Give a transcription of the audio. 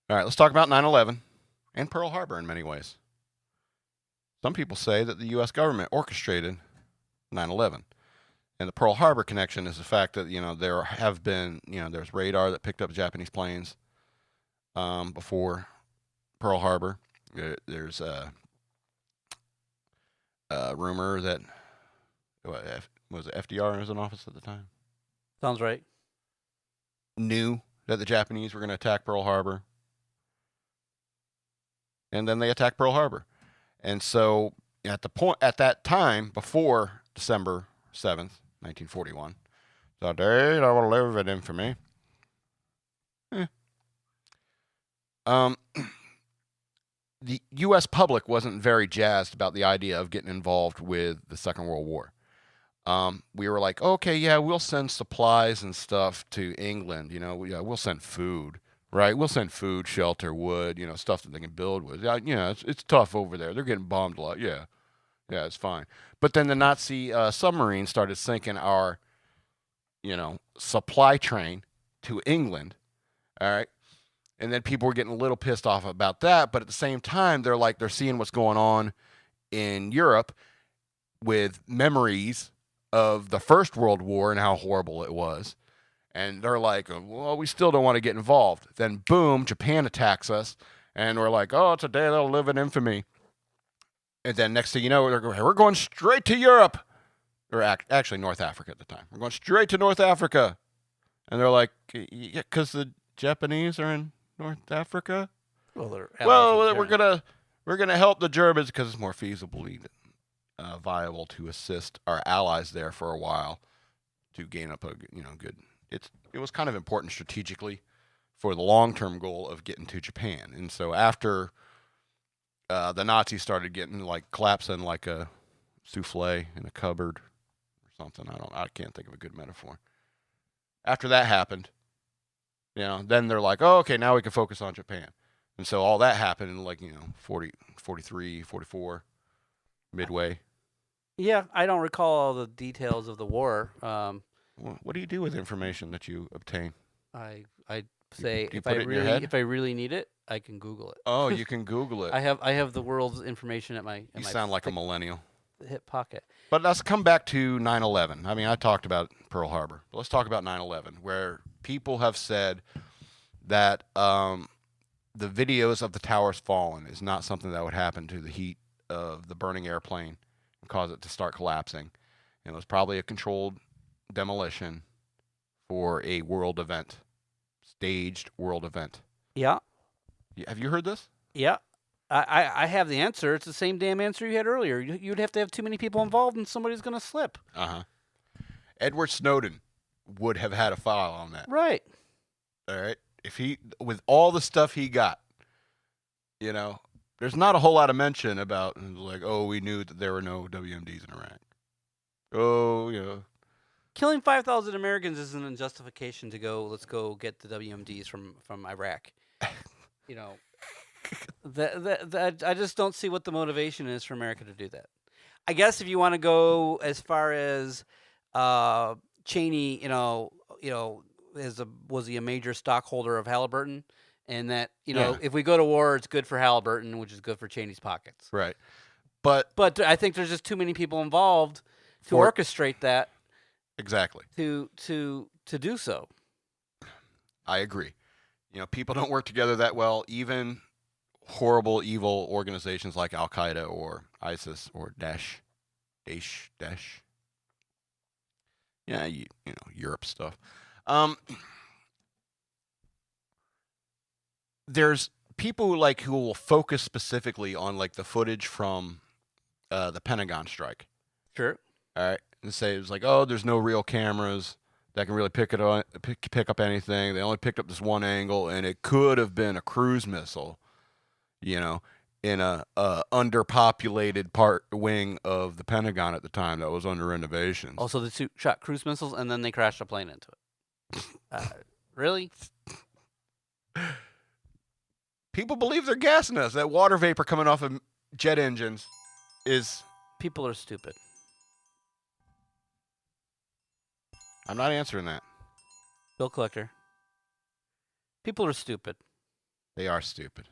All right, let's talk about 9/11 and Pearl Harbor in many ways. Some people say that the U.S. government orchestrated 9/11. And the Pearl Harbor connection is the fact that, there have been, there's radar that picked up Japanese planes before Pearl Harbor. There's a rumor that, was it FDR was in office at the time? Sounds right. Knew that the Japanese were going to attack Pearl Harbor. And then they attacked Pearl Harbor. And so at that time, before December 7th, 1941, the day that will live in infamy. The U.S. public wasn't very jazzed about the idea of getting involved with the Second World War. We were like, okay, yeah, we'll send supplies and stuff to England. We'll send food, right? We'll send food, shelter, wood, stuff that they can build with. Yeah, it's tough over there. They're getting bombed a lot. Yeah, it's fine. But then the Nazi submarine started sinking our, supply train to England. All right. And then people were getting a little pissed off about that. But at the same time, they're seeing what's going on in Europe with memories of the First World War and how horrible it was. And they're like, well, we still don't want to get involved. Then, boom, Japan attacks us. And we're like, oh, it's a day that'll live in infamy. And then next thing you know, we're going straight to Europe. Or actually North Africa at the time. We're going straight to North Africa. And they're like, yeah, because the Japanese are in North Africa? Well, we're gonna help the Germans because it's more feasibly viable to assist our allies there for a while to gain up a good. It was kind of important strategically for the long-term goal of getting to Japan. And so after the Nazis started getting collapsing like a souffle in a cupboard or something, I can't think of a good metaphor. After that happened, then they're like, oh, okay, now we can focus on Japan. And so all that happened in 40, 43, 44, midway. Yeah, I don't recall all the details of the war. What do you do with information that you obtain? I say do you put it in your head? if I really need it, I can Google it. Oh, you can Google it. I have the world's information at my. You sound like a millennial. Hip pocket. But let's come back to 9/11. I mean, I talked about Pearl Harbor, but let's talk about 9/11, where people have said that the videos of the towers falling is not something that would happen to the heat of the burning airplane and cause it to start collapsing. And it was probably a controlled demolition for a world event, staged world event. Yeah. Have you heard this? Yeah. I have the answer. It's the same damn answer you had earlier. You'd have to have too many people involved and somebody's going to slip. Uh-huh. Edward Snowden would have had a file on that. Right. All right. With all the stuff he got, there's not a whole lot of mention about we knew that there were no WMDs in Iraq. Oh, Killing 5,000 Americans isn't a justification to let's go get the WMDs from Iraq. That I just don't see what the motivation is for America to do that. I guess if you want to go as far as Cheney, was he a major stockholder of Halliburton, and that if we go to war, it's good for Halliburton, which is good for Cheney's pockets. Right. But I think there's just too many people involved to orchestrate that. Exactly. To do so. I agree. People don't work together that well. Even horrible, evil organizations like Al Qaeda or ISIS or Daesh. Yeah, Europe stuff. There's people who will focus specifically on the footage from the Pentagon strike. Sure. All right, and say it was there's no real cameras that can really pick up anything. They only picked up this one angle, and it could have been a cruise missile, in a underpopulated wing of the Pentagon at the time that was under renovations. Also, the two shot cruise missiles, and then they crashed a plane into it. Really? People believe they're gassing us. That water vapor coming off of jet engines is... People are stupid. I'm not answering that. Bill Collector. People are stupid. They are stupid.